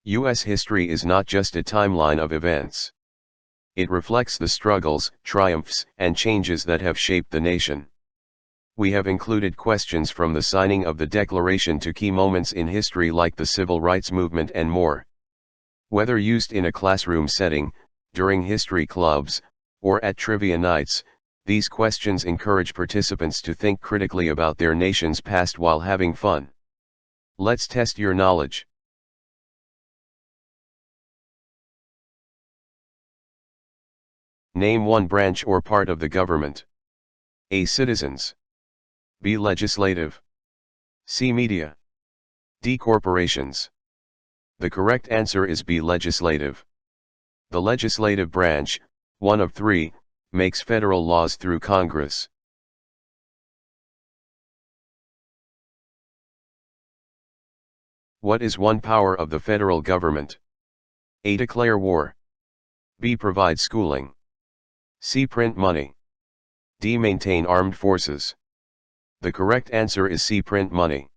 U.S. history is not just a timeline of events. It reflects the struggles, triumphs, and changes that have shaped the nation. We have included questions from the signing of the Declaration to key moments in history like the Civil Rights Movement and more. Whether used in a classroom setting, during history clubs, or at trivia nights, these questions encourage participants to think critically about their nation's past while having fun. Let's test your knowledge. Name one branch or part of the government. A. Citizens. B. Legislative. C. Media. D. Corporations. The correct answer is B. Legislative. The legislative branch, one of three, makes federal laws through Congress. What is one power of the federal government? A. Declare war. B. Provide schooling. C. Print money. D. Maintain armed forces. The correct answer is C. Print money.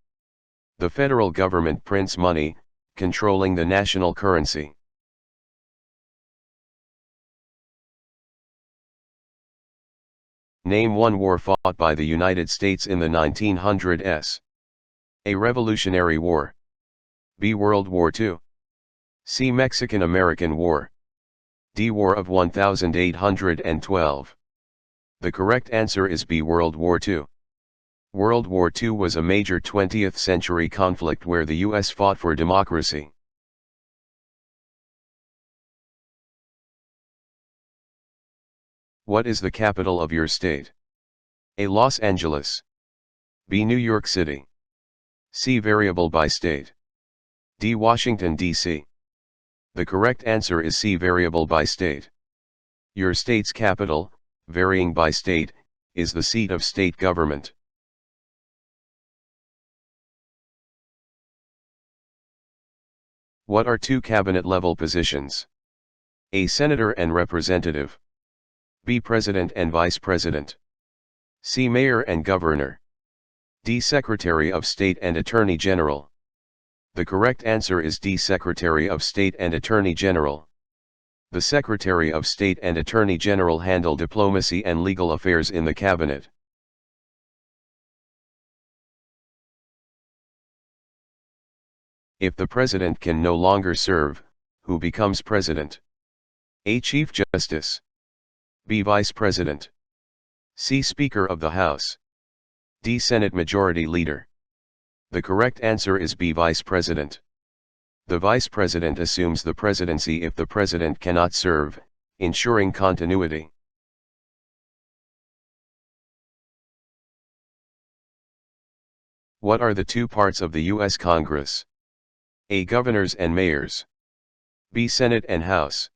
The federal government prints money, controlling the national currency. Name one war fought by the United States in the 1900s. A. Revolutionary War. B. World War II. C. Mexican-American War. D. War of 1812. The correct answer is B. World War II. World War II was a major 20th century conflict where the U.S. fought for democracy. What is the capital of your state? A. Los Angeles. B. New York City. C. Variable by state. D. Washington, D.C. The correct answer is C. Variable by state. Your state's capital, varying by state, is the seat of state government. What are two cabinet-level positions? A. Senator and Representative. B. President and Vice President. C. Mayor and Governor. D. Secretary of State and Attorney General. The correct answer is D. Secretary of State and Attorney General. The Secretary of State and Attorney General handle diplomacy and legal affairs in the cabinet. If the president can no longer serve, who becomes president? A. Chief Justice. B. Vice President. C. Speaker of the House. D. Senate Majority Leader. The correct answer is B. Vice President. The Vice President assumes the presidency if the President cannot serve, ensuring continuity. What are the two parts of the U.S. Congress? A. Governors and Mayors. B. Senate and House.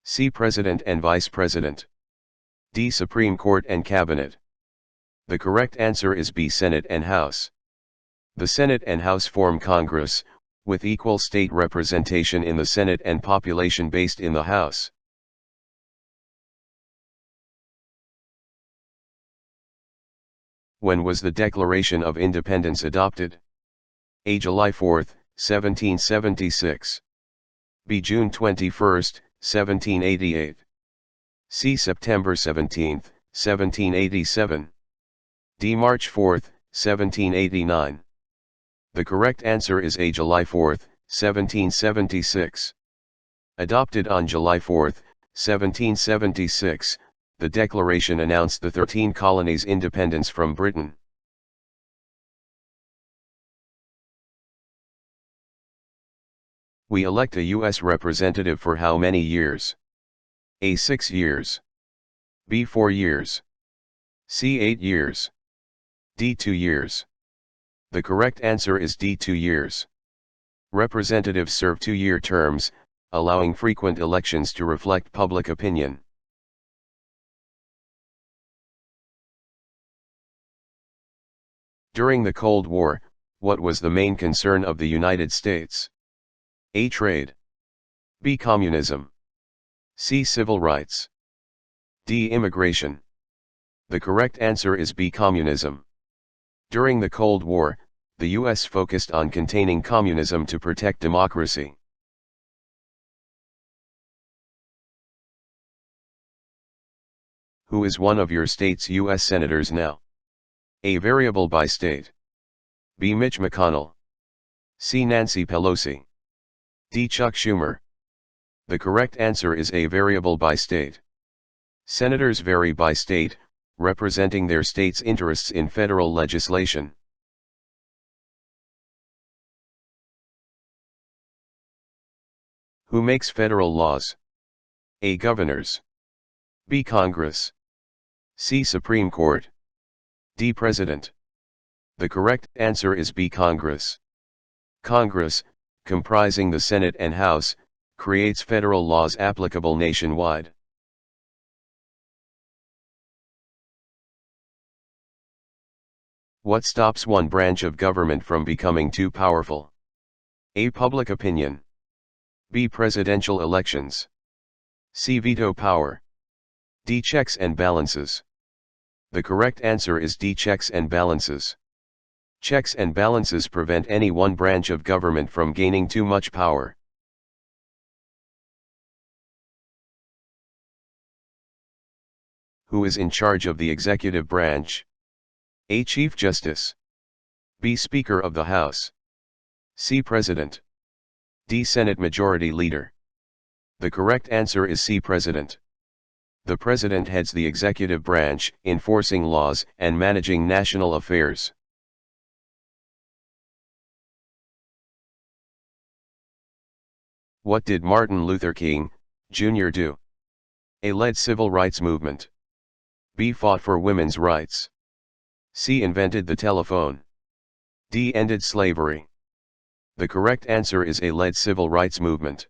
C. President and Vice President. D. Supreme Court and Cabinet. The correct answer is B. Senate and House. The Senate and House form Congress, with equal state representation in the Senate and population based in the House. When was the Declaration of Independence adopted? A. July 4, 1776. B. June 21, 1788. C. September 17, 1787. D. March 4, 1789. The correct answer is A. July 4, 1776. Adopted on July 4, 1776, the Declaration announced the 13 colonies' independence from Britain. We elect a U.S. representative for how many years? A. 6 years. B. 4 years. C. 8 years. D. 2 years. The correct answer is D. 2 years. Representatives serve 2-year terms, allowing frequent elections to reflect public opinion. During the Cold War, what was the main concern of the United States? A. Trade. B. Communism. C. Civil rights. D. Immigration. The correct answer is B. Communism. During the Cold War, the U.S. focused on containing communism to protect democracy. Who is one of your state's U.S. senators now? A. Variable by state. B. Mitch McConnell. C. Nancy Pelosi. D. Chuck Schumer. The correct answer is A. Variable by state. Senators vary by state, representing their state's interests in federal legislation. Who makes federal laws? A. Governors. B. Congress. C. Supreme Court. D. President. The correct answer is B. Congress. Congress, comprising the Senate and House, creates federal laws applicable nationwide. What stops one branch of government from becoming too powerful? A. Public opinion. B. Presidential elections. C. Veto power. D. Checks and balances. The correct answer is D. Checks and balances. Checks and balances prevent any one branch of government from gaining too much power. Who is in charge of the executive branch? A. Chief Justice. B. Speaker of the House. C. President. D. Senate Majority Leader. The correct answer is C. President. The President heads the executive branch, enforcing laws and managing national affairs. What did Martin Luther King, Jr. do? A. Led civil rights movement. B. Fought for women's rights. C. Invented the telephone. D. Ended slavery. The correct answer is A. Led civil rights movement.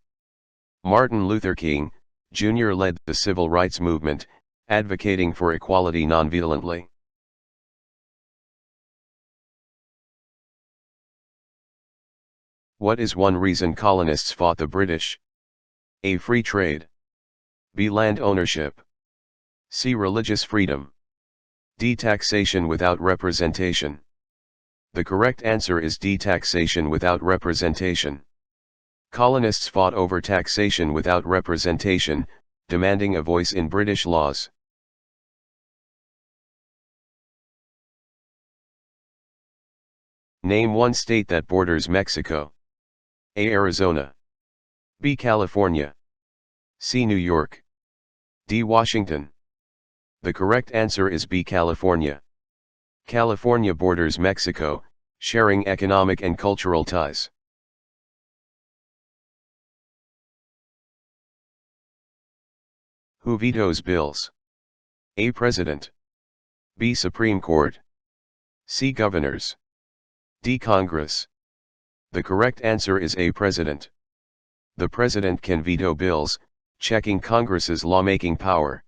Martin Luther King, Jr. led the civil rights movement, advocating for equality nonviolently. What is one reason colonists fought the British? A. Free trade. B. Land ownership. C. Religious freedom. D. Taxation without representation. The correct answer is D. Taxation without representation. Colonists fought over taxation without representation, demanding a voice in British laws. Name one state that borders Mexico. A. Arizona. B. California. C. New York. D. Washington. The correct answer is B. California. California borders Mexico, sharing economic and cultural ties. Who vetoes bills? A. President. B. Supreme Court. C. Governors. D. Congress. The correct answer is A. President. The President can veto bills, checking Congress's lawmaking power.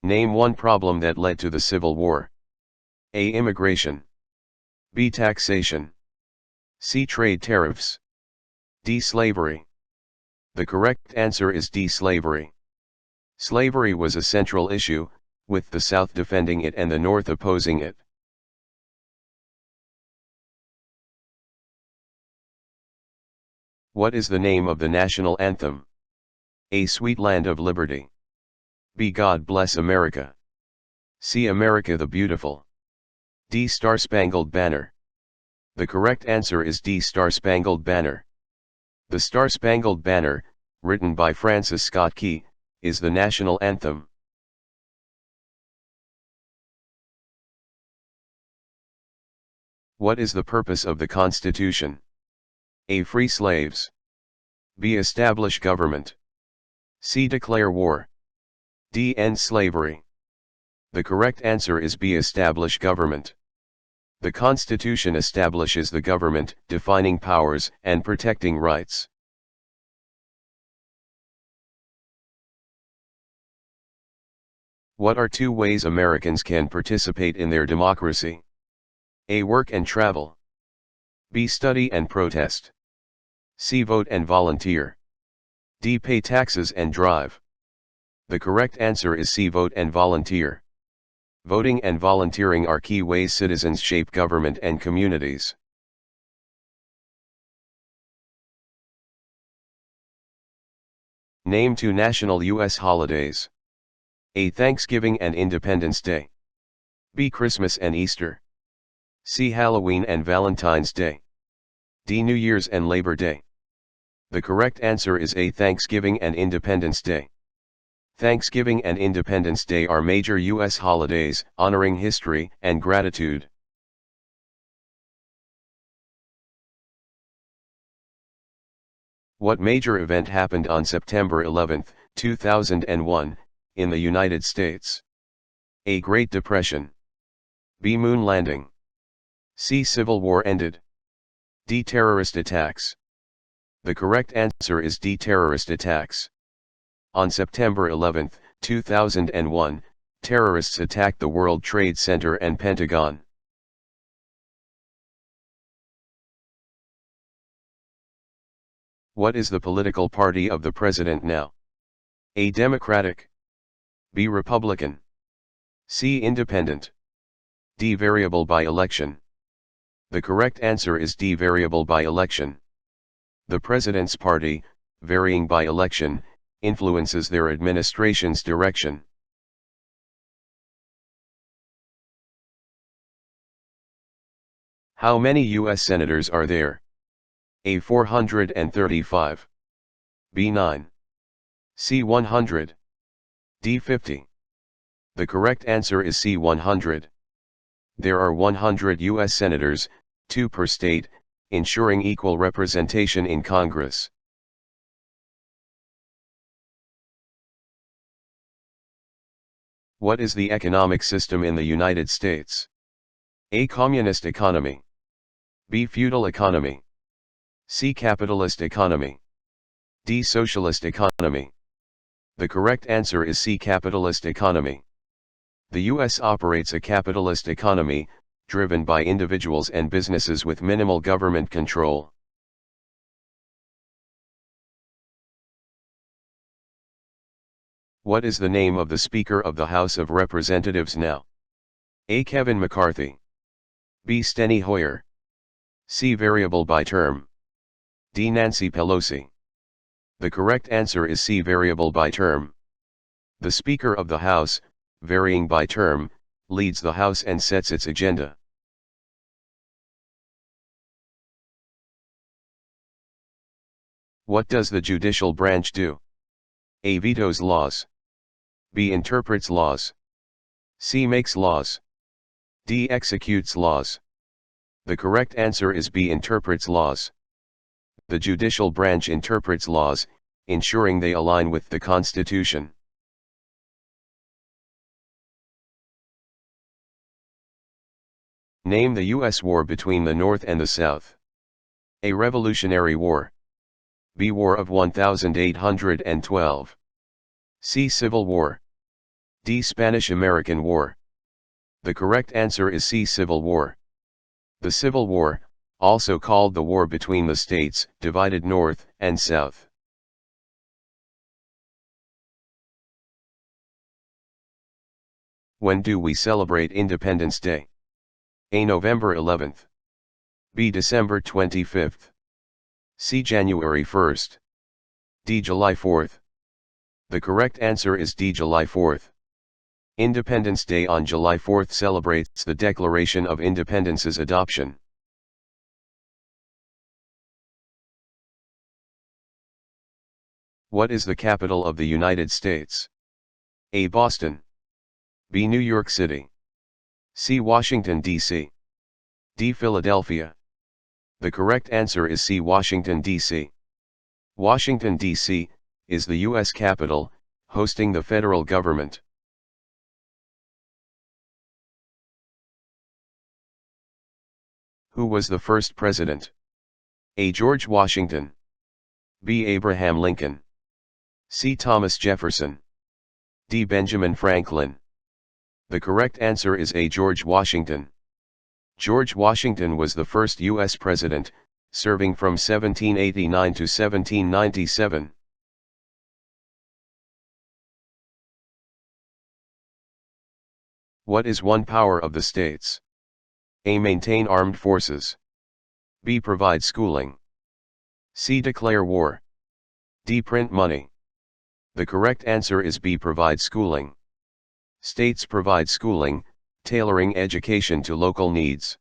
Name one problem that led to the Civil War. A. Immigration. B. Taxation. C. Trade tariffs. D. Slavery. The correct answer is D. Slavery. Slavery was a central issue, with the South defending it and the North opposing it. What is the name of the national anthem? A. Sweet Land of Liberty. B. God Bless America. C. America the Beautiful. D. Star-Spangled Banner. The correct answer is D. Star-Spangled Banner. The Star-Spangled Banner, written by Francis Scott Key, is the national anthem. What is the purpose of the Constitution? A. Free slaves. B. Establish government. C. Declare war. D. End slavery. The correct answer is B. Establish government. The Constitution establishes the government, defining powers and protecting rights. What are two ways Americans can participate in their democracy? A. Work and travel. B. Study and protest. C. Vote and volunteer. D. Pay taxes and drive. The correct answer is C. Vote and volunteer. Voting and volunteering are key ways citizens shape government and communities. Name 2 national U.S. holidays. A. Thanksgiving and Independence Day. B. Christmas and Easter. C. Halloween and Valentine's Day. D. New Year's and Labor Day. The correct answer is A. Thanksgiving and Independence Day. Thanksgiving and Independence Day are major U.S. holidays, honoring history and gratitude. What major event happened on September 11, 2001, in the United States? A. Great Depression. B. Moon landing. C. Civil War ended. D. Terrorist attacks. The correct answer is D. Terrorist attacks. On September 11, 2001, terrorists attacked the World Trade Center and Pentagon. What is the political party of the president now? A. Democratic. B. Republican. C. Independent. D. Variable by election. The correct answer is D. Variable by election. The president's party, varying by election, influences their administration's direction. How many U.S. senators are there? A. 435. B. 9. C. 100. D. 50. The correct answer is C. 100. There are 100 U.S. senators, 2 per state, ensuring equal representation in Congress. What is the economic system in the United States? A. Communist economy. B. Feudal economy. C. Capitalist economy. D. Socialist economy. The correct answer is C. Capitalist economy. The U.S. operates a capitalist economy, driven by individuals and businesses with minimal government control. What is the name of the Speaker of the House of Representatives now? A. Kevin McCarthy. B. Steny Hoyer. C. Variable by term. D. Nancy Pelosi. The correct answer is C. Variable by term. The Speaker of the House, varying by term, leads the House and sets its agenda. What does the judicial branch do? A. Vetoes laws. B. Interprets laws. C. Makes laws. D. Executes laws. The correct answer is B. Interprets laws. The judicial branch interprets laws, ensuring they align with the Constitution. Name the U.S. war between the North and the South. A. Revolutionary War. B. War of 1812. C. Civil War. D. Spanish-American War. The correct answer is C. Civil War. The Civil War, also called the war between the states, divided North and South. When do we celebrate Independence Day? A. November 11th. B. December 25th. C. January 1st. D. July 4th. The correct answer is D. July 4th. Independence Day on July 4th celebrates the Declaration of Independence's adoption. What is the capital of the United States? A. Boston. B. New York City. C. Washington, D.C. D. Philadelphia. The correct answer is C. Washington, D.C. Washington, D.C., is the U.S. capital, hosting the federal government. Who was the first president? A. George Washington. B. Abraham Lincoln. C. Thomas Jefferson. D. Benjamin Franklin. The correct answer is A. George Washington. George Washington was the first U.S. president, serving from 1789 to 1797. What is one power of the states? A. Maintain armed forces. B. Provide schooling. C. Declare war. D. Print money. The correct answer is B. Provide schooling. States provide schooling, tailoring education to local needs.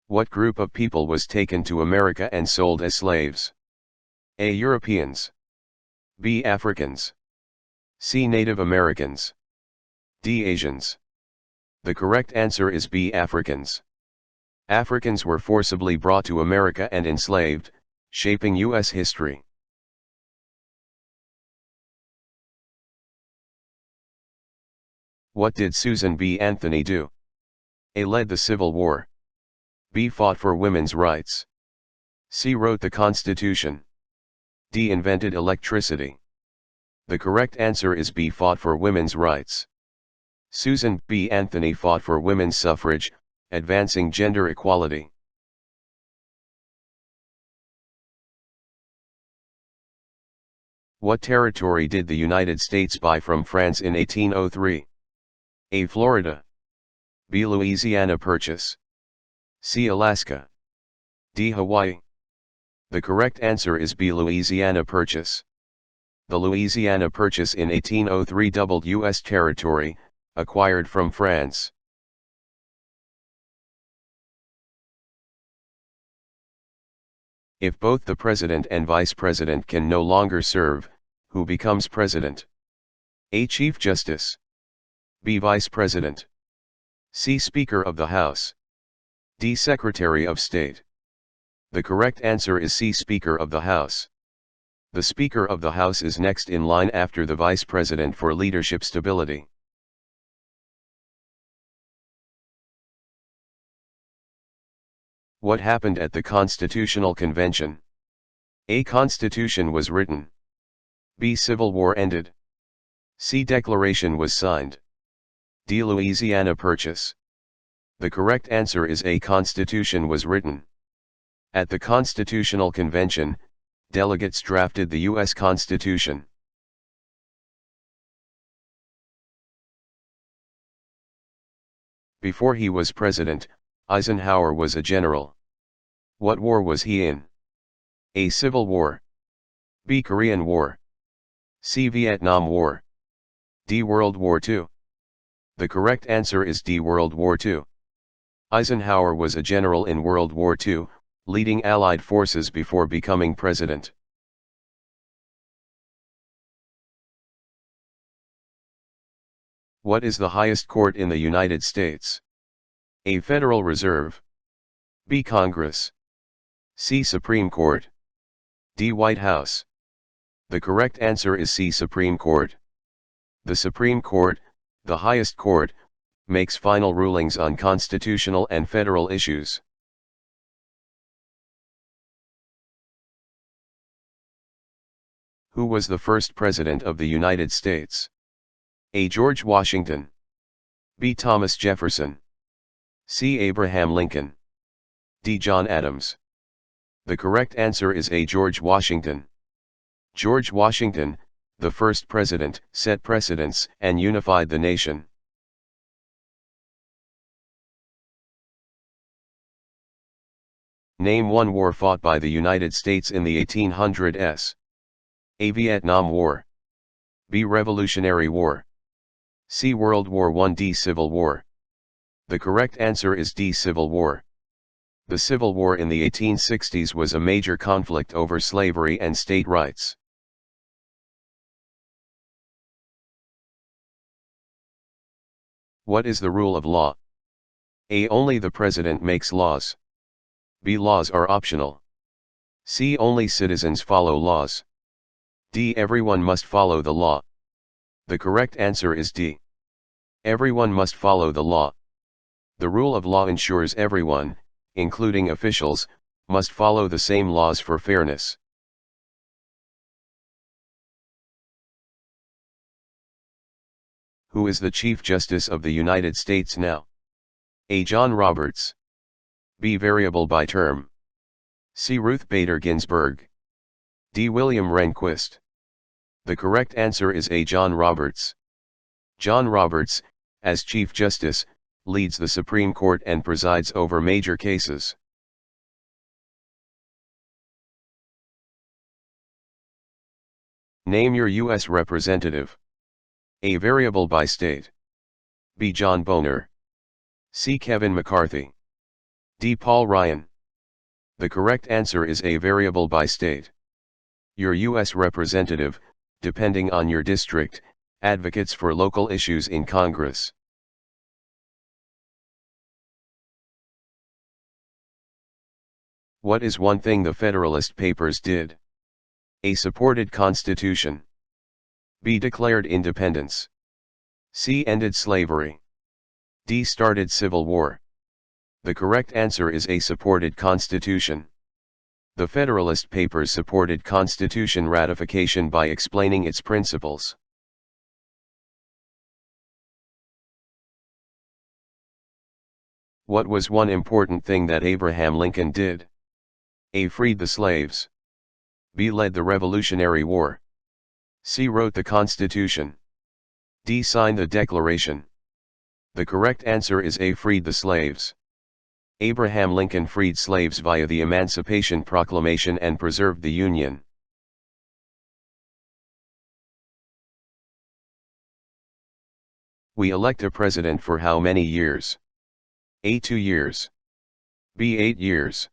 What group of people was taken to America and sold as slaves? A. Europeans. B. Africans. C. Native Americans. D. Asians. The correct answer is B. Africans. Africans were forcibly brought to America and enslaved, shaping U.S. history. What did Susan B. Anthony do? A. Led the Civil War. B. Fought for women's rights. C. Wrote the Constitution. D. Invented electricity. The correct answer is B. Fought for women's rights. Susan B. Anthony fought for women's suffrage, advancing gender equality. What territory did the United States buy from France in 1803? A. Florida. B. Louisiana Purchase. C. Alaska. D. Hawaii. The correct answer is B. Louisiana Purchase. The Louisiana Purchase in 1803 doubled U.S. territory, acquired from France. If both the president and vice president can no longer serve, who becomes president? A. Chief Justice. B. Vice President. C. Speaker of the House. D. Secretary of State. The correct answer is C. Speaker of the House. The Speaker of the House is next in line after the Vice President for leadership stability. What happened at the Constitutional Convention? A. Constitution was written. B. Civil War ended. C. Declaration was signed. D. Louisiana Purchase. The correct answer is A. Constitution was written. At the Constitutional Convention, delegates drafted the U.S. Constitution. Before he was president, Eisenhower was a general. What war was he in? A. Civil War. B. Korean War. C. Vietnam War. D. World War II. The correct answer is D. World War II. Eisenhower was a general in World War II, leading Allied forces before becoming president. What is the highest court in the United States? A. Federal Reserve. B. Congress. C. Supreme Court. D. White House. The correct answer is C. Supreme Court. The Supreme Court, the highest court, makes final rulings on constitutional and federal issues. Who was the first president of the United States? A. George Washington. B. Thomas Jefferson. C. Abraham Lincoln. D. John Adams. The correct answer is A. George Washington. George Washington, the first president, set precedents and unified the nation. Name one war fought by the United States in the 1800s. A. Vietnam War. B. Revolutionary War. C. World War I. D. Civil War. The correct answer is D. Civil War. The Civil War in the 1860s was a major conflict over slavery and state rights. What is the rule of law? A. Only the president makes laws. B. Laws are optional. C. Only citizens follow laws. D. Everyone must follow the law. The correct answer is D. Everyone must follow the law. The rule of law ensures everyone, including officials, must follow the same laws for fairness. Who is the Chief Justice of the United States now? A. John Roberts. B. Variable by term. C. Ruth Bader Ginsburg. D. William Rehnquist. The correct answer is A. John Roberts. John Roberts, as Chief Justice, leads the Supreme Court and presides over major cases. Name your U.S. representative. A. Variable by state. B. John Boehner. C. Kevin McCarthy. D. Paul Ryan. The correct answer is A. Variable by state. Your U.S. representative, depending on your district, advocates for local issues in Congress. What is one thing the Federalist Papers did? A. Supported Constitution. B. Declared independence. C. Ended slavery. D. Started Civil War. The correct answer is A. Supported Constitution. The Federalist Papers supported Constitution ratification by explaining its principles. What was one important thing that Abraham Lincoln did? A. Freed the slaves. B. Led the Revolutionary War. C. Wrote the Constitution. D. Signed the Declaration. The correct answer is A. Freed the slaves. Abraham Lincoln freed slaves via the Emancipation Proclamation and preserved the Union. We elect a president for how many years? A. 2 years. B. 8 years.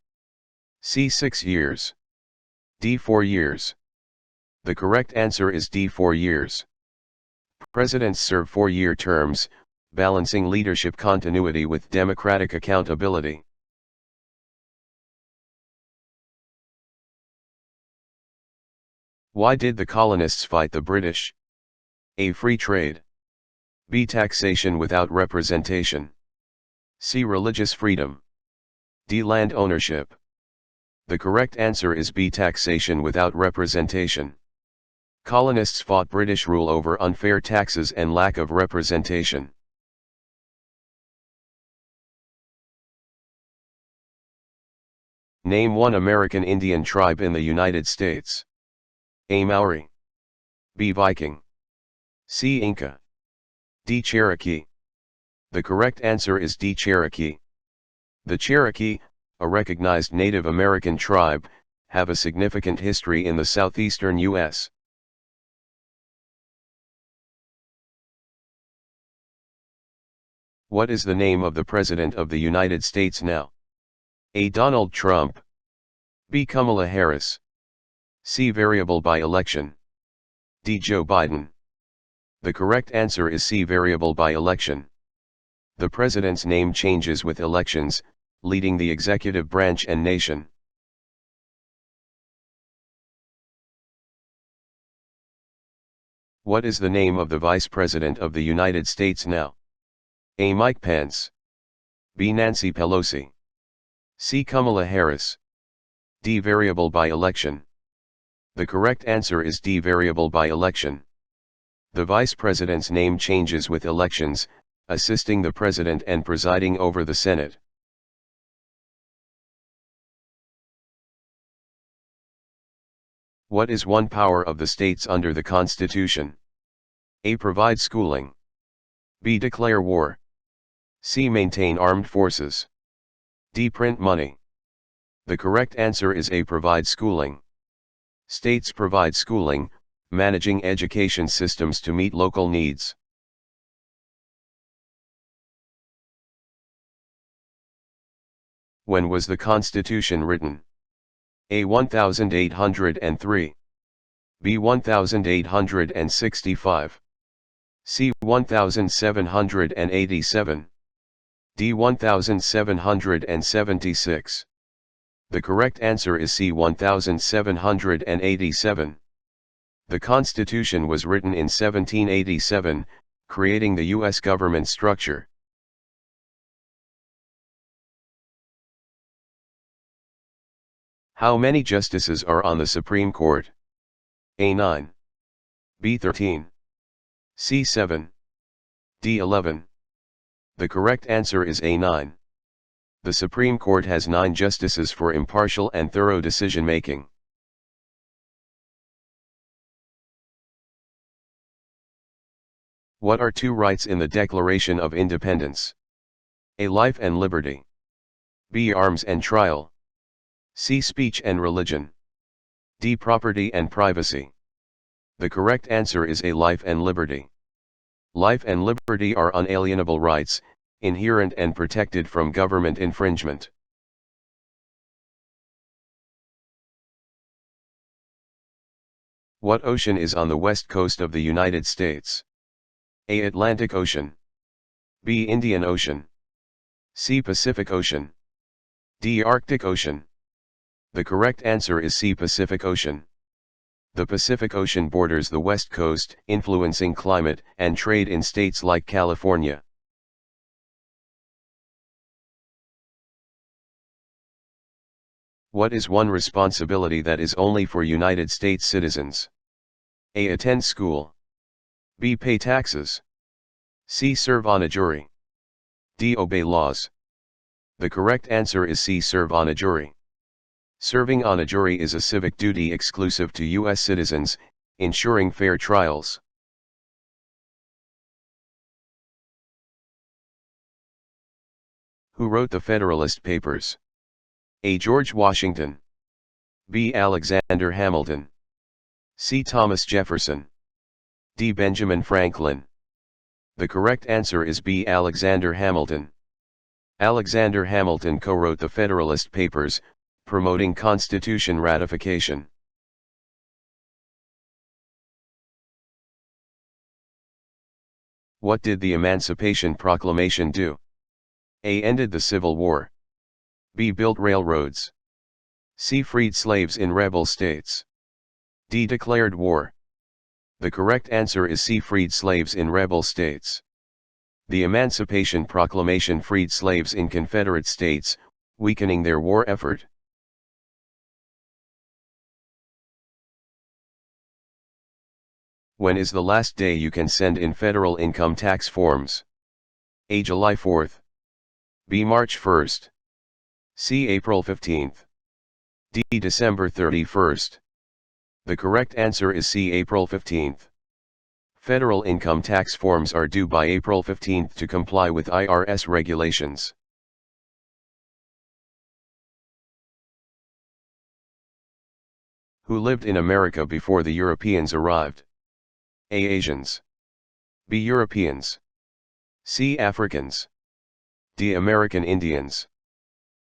C. 6 years. D. 4 years. The correct answer is D. 4 years. Presidents serve 4-year terms, balancing leadership continuity with democratic accountability. Why did the colonists fight the British? A. Free trade. B. Taxation without representation. C. Religious freedom. D. Land ownership. The correct answer is B. Taxation without representation. Colonists fought British rule over unfair taxes and lack of representation. Name one American Indian tribe in the United States. A. Maori. B. Viking. C. Inca. D. Cherokee. The correct answer is D. Cherokee. The Cherokee, a recognized Native American tribe, have a significant history in the southeastern U.S. What is the name of the President of the United States now? A. Donald Trump. B. Kamala Harris. C. Variable by election. D. Joe Biden. The correct answer is C. Variable by election. The president's name changes with elections, leading the executive branch and nation. What is the name of the Vice President of the United States now? A. Mike Pence. B. Nancy Pelosi. C. Kamala Harris. D. Variable by election. The correct answer is D. Variable by election. The Vice President's name changes with elections, assisting the President and presiding over the Senate. What is one power of the states under the Constitution? A. Provide schooling. B. Declare war. C. Maintain armed forces. D. Print money. The correct answer is A. Provide schooling. States provide schooling, managing education systems to meet local needs. When was the Constitution written? A. 1803. B. 1865. C. 1787. D. 1776. The correct answer is C. 1787. The Constitution was written in 1787, creating the U.S. government structure. How many justices are on the Supreme Court? A. 9. B. 13. C. 7. D. 11. The correct answer is A. 9. The Supreme Court has 9 justices for impartial and thorough decision-making. What are 2 rights in the Declaration of Independence? A. Life and liberty. B. Arms and trial. C. Speech and religion. D. Property and privacy. The correct answer is A. Life and liberty. Life and liberty are unalienable rights, inherent and protected from government infringement. What ocean is on the west coast of the United States? A. Atlantic Ocean. B. Indian Ocean. C. Pacific Ocean. D. Arctic Ocean. The correct answer is C. Pacific Ocean. The Pacific Ocean borders the west coast, influencing climate and trade in states like California. What is one responsibility that is only for United States citizens? A. Attend school. B. Pay taxes. C. Serve on a jury. D. Obey laws. The correct answer is C. Serve on a jury. Serving on a jury is a civic duty exclusive to U.S. citizens, ensuring fair trials. Who wrote the Federalist Papers? A. George Washington. B. Alexander Hamilton. C. Thomas Jefferson. D. Benjamin Franklin. The correct answer is B. Alexander Hamilton. Alexander Hamilton co-wrote the Federalist Papers, promoting Constitution ratification. What did the Emancipation Proclamation do? A. Ended the Civil War. B. Built railroads. C. Freed slaves in rebel states. D. Declared war. The correct answer is C. Freed slaves in rebel states. The Emancipation Proclamation freed slaves in Confederate states, weakening their war effort. When is the last day you can send in federal income tax forms? A. July 4th. B. March 1st. C. April 15th. D. December 31st. The correct answer is C. April 15th. Federal income tax forms are due by April 15th to comply with IRS regulations. Who lived in America before the Europeans arrived? A. Asians. B. Europeans. C. Africans. D. American Indians.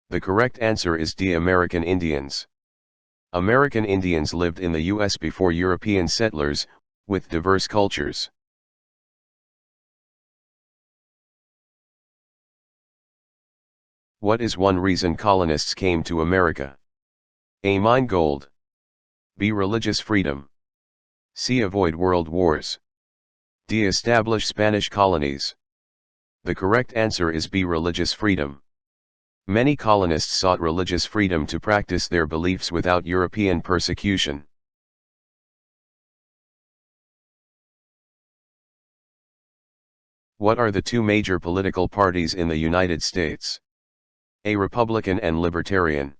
The correct answer is D. American Indians. American Indians lived in the U.S. before European settlers, with diverse cultures. What is one reason colonists came to America? A. Mine gold. B. Religious freedom. C. Avoid world wars. D. Establish Spanish colonies. The correct answer is B. Religious freedom. Many colonists sought religious freedom to practice their beliefs without European persecution. What are the two major political parties in the United States? A. Republican and Libertarian.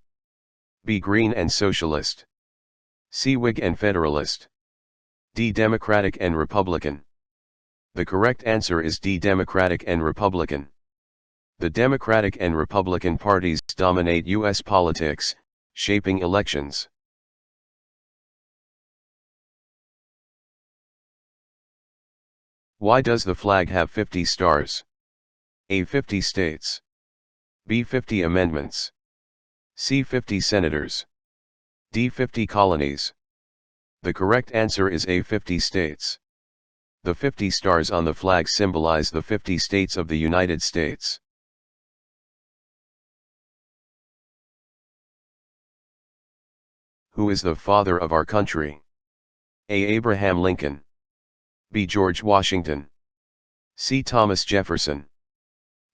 B. Green and Socialist. C. Whig and Federalist. D. Democratic and Republican. The correct answer is D. Democratic and Republican. The Democratic and Republican parties dominate U.S. politics, shaping elections. Why does the flag have 50 stars? A. 50 states. B. 50 amendments. C. 50 senators. D. 50 colonies. The correct answer is A. 50 states. The 50 stars on the flag symbolize the 50 states of the United States. Who is the father of our country? A. Abraham Lincoln. B. George Washington. C. Thomas Jefferson.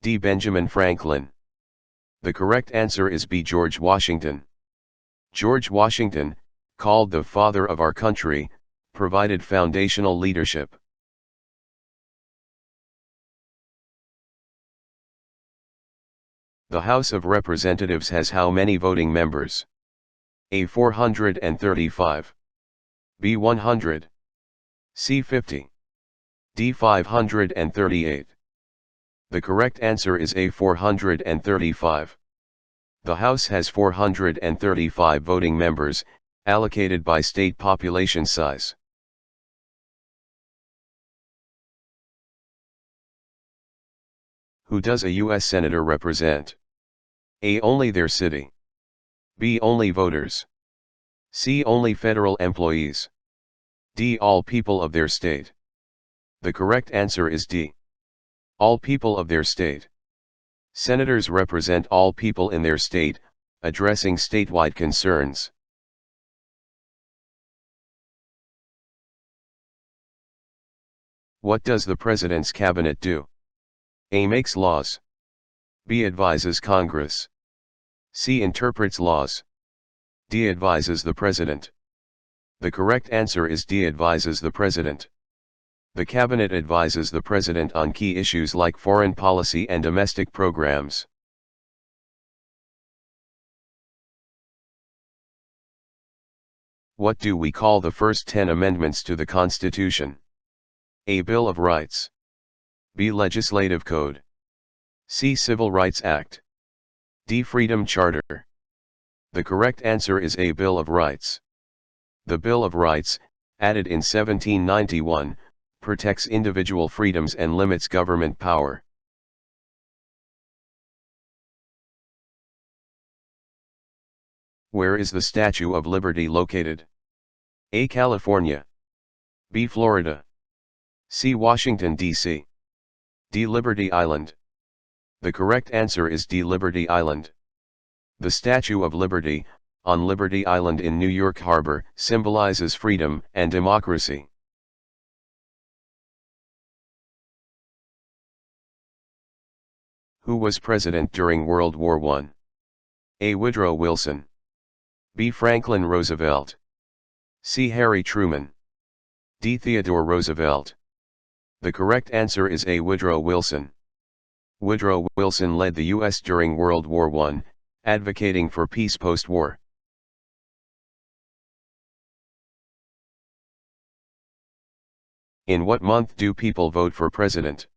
D. Benjamin Franklin. The correct answer is B. George Washington. George Washington, called the father of our country, provided foundational leadership. The House of Representatives has how many voting members? A. 435. B. 100. C. 50. D. 538. The correct answer is A. 435. The House has 435 voting members, allocated by state population size. Who does a U.S. Senator represent? A. Only their city. B. Only voters. C. Only federal employees. D. All people of their state. The correct answer is D. All people of their state. Senators represent all people in their state, addressing statewide concerns. What does the President's cabinet do? A. Makes laws. B. Advises Congress. C. Interprets laws. D. Advises the President. The correct answer is D. Advises the President. The cabinet advises the President on key issues like foreign policy and domestic programs. What do we call the first 10 amendments to the Constitution? A. Bill of Rights. B. Legislative Code. C. Civil Rights Act. D. Freedom Charter. The correct answer is A. Bill of Rights. The Bill of Rights, added in 1791, protects individual freedoms and limits government power. Where is the Statue of Liberty located? A. California. B. Florida. C. Washington, D.C. D. Liberty Island. The correct answer is D. Liberty Island. The Statue of Liberty, on Liberty Island in New York Harbor, symbolizes freedom and democracy. Who was president during World War I? A. Woodrow Wilson. B. Franklin Roosevelt. C. Harry Truman. D. Theodore Roosevelt. The correct answer is A. Woodrow Wilson. Woodrow Wilson led the U.S. during World War I, advocating for peace post-war. In what month do people vote for president?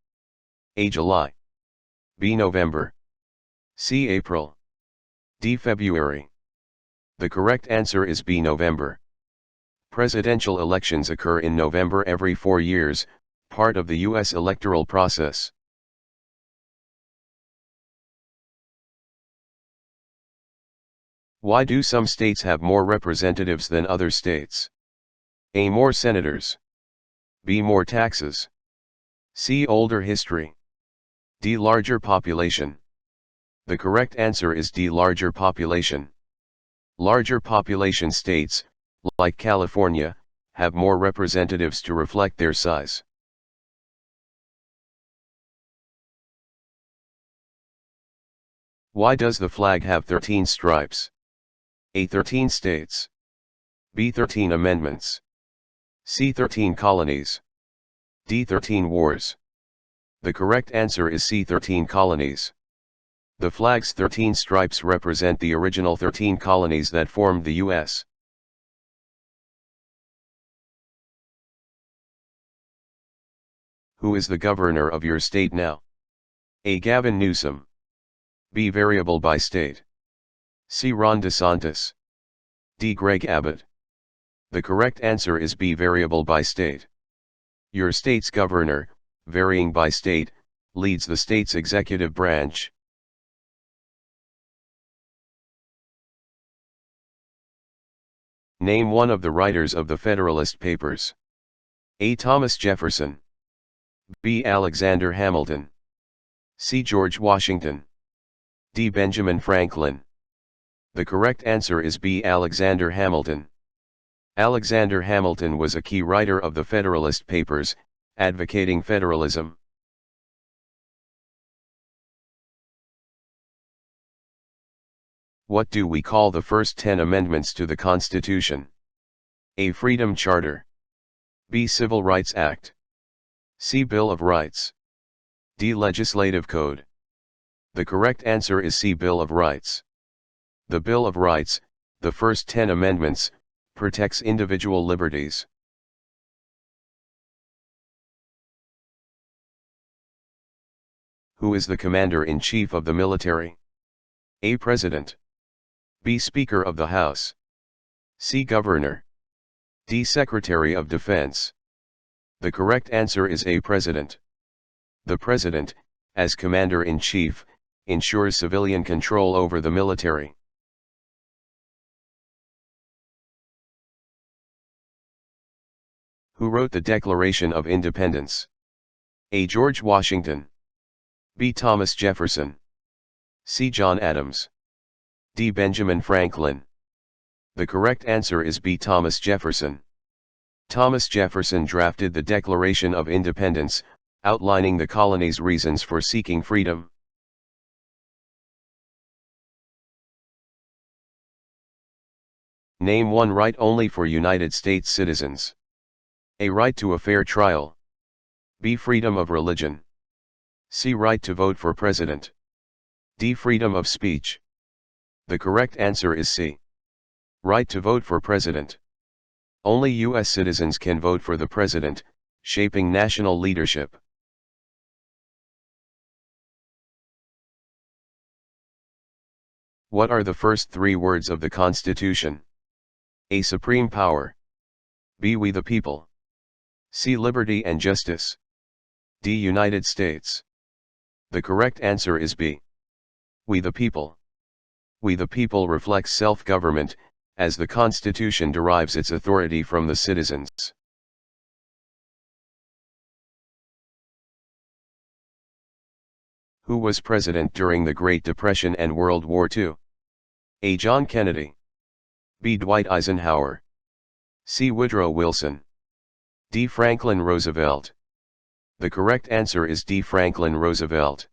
A. July. B. November. C. April. D. February. The correct answer is B. November. Presidential elections occur in November every 4 years, part of the U.S. electoral process. Why do some states have more representatives than other states? A. More senators. B. More taxes. C. Older history. D. Larger population. The correct answer is D. Larger population. Larger population states, like California, have more representatives to reflect their size. Why does the flag have 13 stripes? A. 13 states. B. 13 amendments. C. 13 colonies. D. 13 wars. The correct answer is C. 13 colonies. The flag's 13 stripes represent the original 13 colonies that formed the U.S. Who is the governor of your state now? A. Gavin Newsom. B. Variable by state. C. Ron DeSantis. D. Greg Abbott. The correct answer is B. Variable by state. Your state's governor, varying by state, leads the state's executive branch. Name one of the writers of the Federalist Papers. A. Thomas Jefferson. B. Alexander Hamilton. C. George Washington. D. Benjamin Franklin. The correct answer is B. Alexander Hamilton. Alexander Hamilton was a key writer of the Federalist Papers, advocating federalism. What do we call the first 10 amendments to the Constitution? A. Freedom Charter. B. Civil Rights Act. C. Bill of Rights. D. Legislative Code. The correct answer is C. Bill of Rights. The Bill of Rights, the first 10 amendments, protects individual liberties. Who is the Commander-in-Chief of the military? A. President. B. Speaker of the House. C. Governor. D. Secretary of Defense. The correct answer is A. President. The President, as commander-in-chief, ensures civilian control over the military. Who wrote the Declaration of Independence? A. George Washington. B. Thomas Jefferson. C. John Adams. D. Benjamin Franklin. The correct answer is B. Thomas Jefferson. Thomas Jefferson drafted the Declaration of Independence, outlining the colony's reasons for seeking freedom. Name one right only for United States citizens. A. Right to a fair trial. B. Freedom of religion. C. Right to vote for president. D. Freedom of speech. The correct answer is C. Right to vote for president. Only U.S. citizens can vote for the president, shaping national leadership. What are the first three words of the Constitution? A. Supreme power. B. We the people. C. Liberty and justice. D. United States. The correct answer is B. We the people. We the people reflects self-government, as the Constitution derives its authority from the citizens. Who was president during the Great Depression and World War II? A. John Kennedy. B. Dwight Eisenhower. C. Woodrow Wilson. D. Franklin Roosevelt. The correct answer is D. Franklin Roosevelt.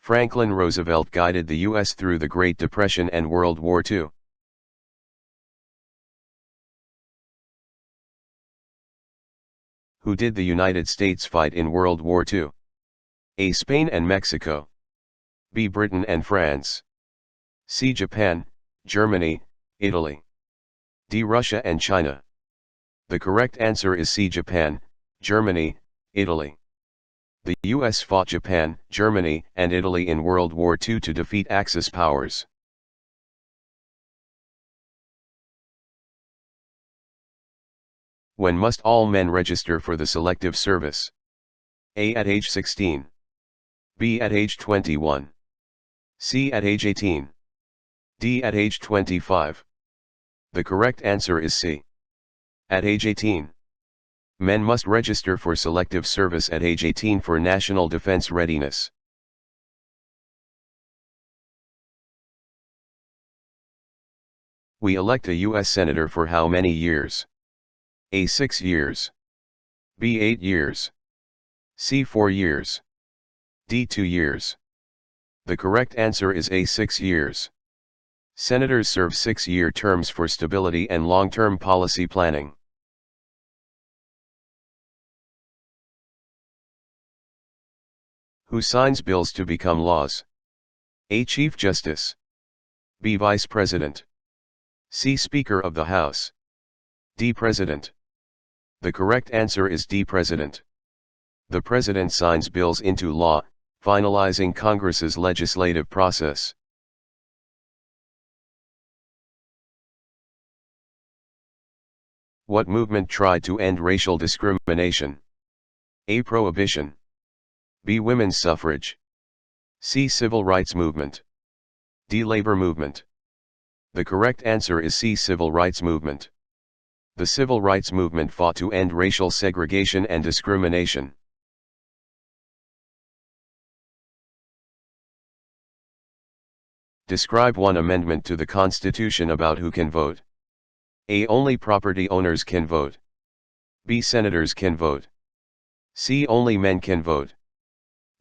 Franklin Roosevelt guided the U.S. through the Great Depression and World War II. Who did the United States fight in World War II? A. Spain and Mexico. B. Britain and France. C. Japan, Germany, Italy. D. Russia and China. The correct answer is C. Japan, Germany, Italy. The U.S. fought Japan, Germany, and Italy in World War II to defeat Axis powers. When must all men register for the Selective Service? A. At age 16. B. At age 21. C. At age 18. D. At age 25. The correct answer is C. At age 18. Men must register for selective service at age 18 for national defense readiness. We elect a U.S. Senator for how many years? A. 6 years. B. 8 years. C. 4 years. D. 2 years. The correct answer is A. 6 years. Senators serve 6-year terms for stability and long-term policy planning. Who signs bills to become laws? A. Chief Justice. B. Vice President. C. Speaker of the House. D. President. The correct answer is D. President. The President signs bills into law, finalizing Congress's legislative process. What movement tried to end racial discrimination? A. Prohibition. B. Women's suffrage. C. Civil rights movement. D. Labor movement. The correct answer is C. Civil rights movement. The civil rights movement fought to end racial segregation and discrimination. Describe one amendment to the Constitution about who can vote. A. Only property owners can vote. B. Senators can vote. C. Only men can vote.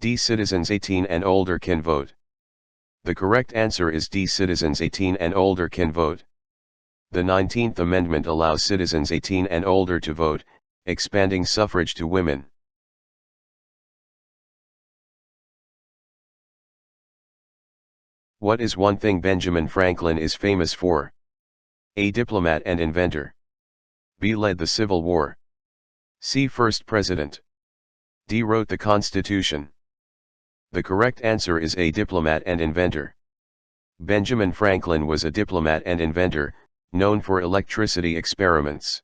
D. Citizens 18 and older can vote. The correct answer is D. Citizens 18 and older can vote. The 19th Amendment allows citizens 18 and older to vote, expanding suffrage to women. What is one thing Benjamin Franklin is famous for? A. Diplomat and inventor. B. Led the Civil War. C. First President. D. Wrote the Constitution. The correct answer is A. Diplomat and inventor. Benjamin Franklin was a diplomat and inventor, known for electricity experiments.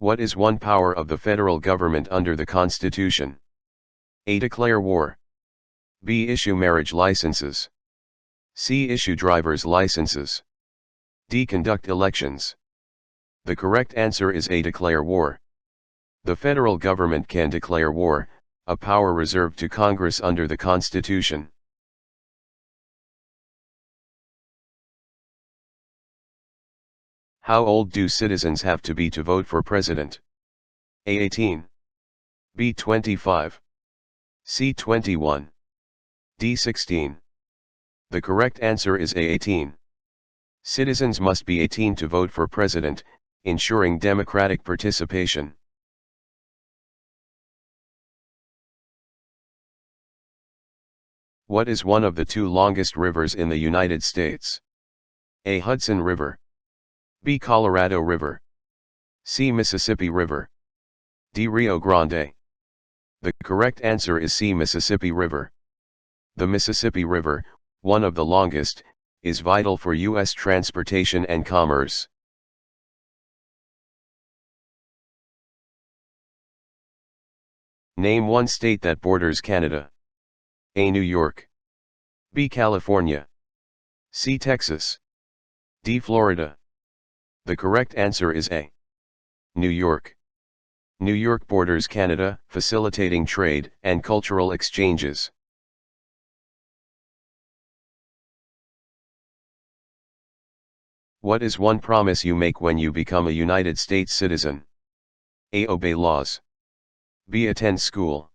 What is one power of the federal government under the Constitution? A. Declare war. B. Issue marriage licenses. C. Issue driver's licenses. D. Conduct elections. The correct answer is A. Declare war. The federal government can declare war, a power reserved to Congress under the Constitution. How old do citizens have to be to vote for president? A. 18. B. 25. C. 21. D. 16. The correct answer is A. 18. Citizens must be 18 to vote for president, ensuring democratic participation. What is one of the two longest rivers in the United States? A. Hudson River. B. Colorado River. C. Mississippi River. D. Rio Grande. The correct answer is C. Mississippi River. The Mississippi River, one of the longest, is vital for U.S. transportation and commerce. Name one state that borders Canada. A. New York. B. California. C. Texas. D. Florida. The correct answer is A. New York. New York borders Canada, facilitating trade and cultural exchanges. What is one promise you make when you become a United States citizen? A. Obey laws. B. Attend school.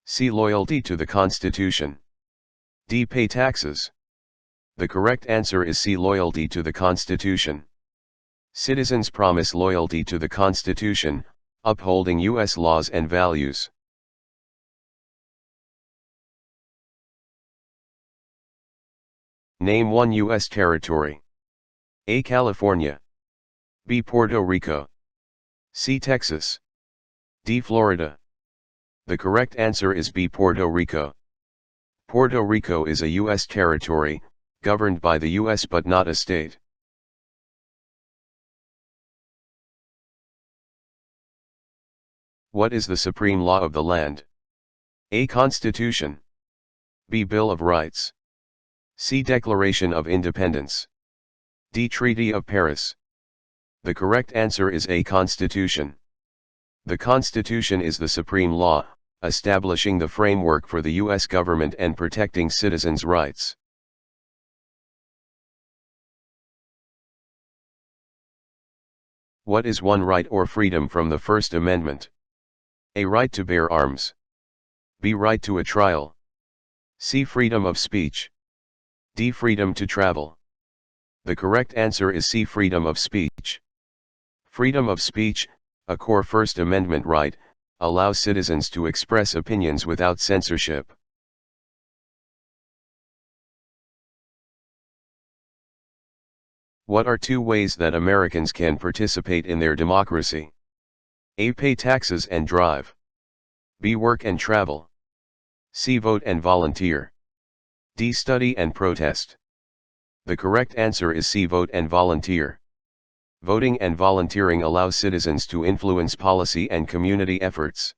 C. Loyalty to the Constitution. D. Pay taxes. The correct answer is C. Loyalty to the Constitution. Citizens promise loyalty to the Constitution, upholding U.S. laws and values. Name one U.S. territory. A. California. B. Puerto Rico. C. Texas. D. Florida. The correct answer is B. Puerto Rico. Puerto Rico is a U.S. territory, governed by the U.S. but not a state. What is the supreme law of the land? A. Constitution. B. Bill of Rights. C. Declaration of Independence. D. Treaty of Paris. The correct answer is A. Constitution. The Constitution is the supreme law, establishing the framework for the U.S. government and protecting citizens' rights. What is one right or freedom from the First Amendment? A. Right to bear arms. B. Right to a trial. C. Freedom of speech. D. Freedom to travel. The correct answer is C. Freedom of speech. Freedom of speech, a core First Amendment right, allows citizens to express opinions without censorship. What are two ways that Americans can participate in their democracy? A. Pay taxes and drive. B. Work and travel. C. Vote and volunteer. D. Study and protest. The correct answer is C. Vote and volunteer. Voting and volunteering allow citizens to influence policy and community efforts.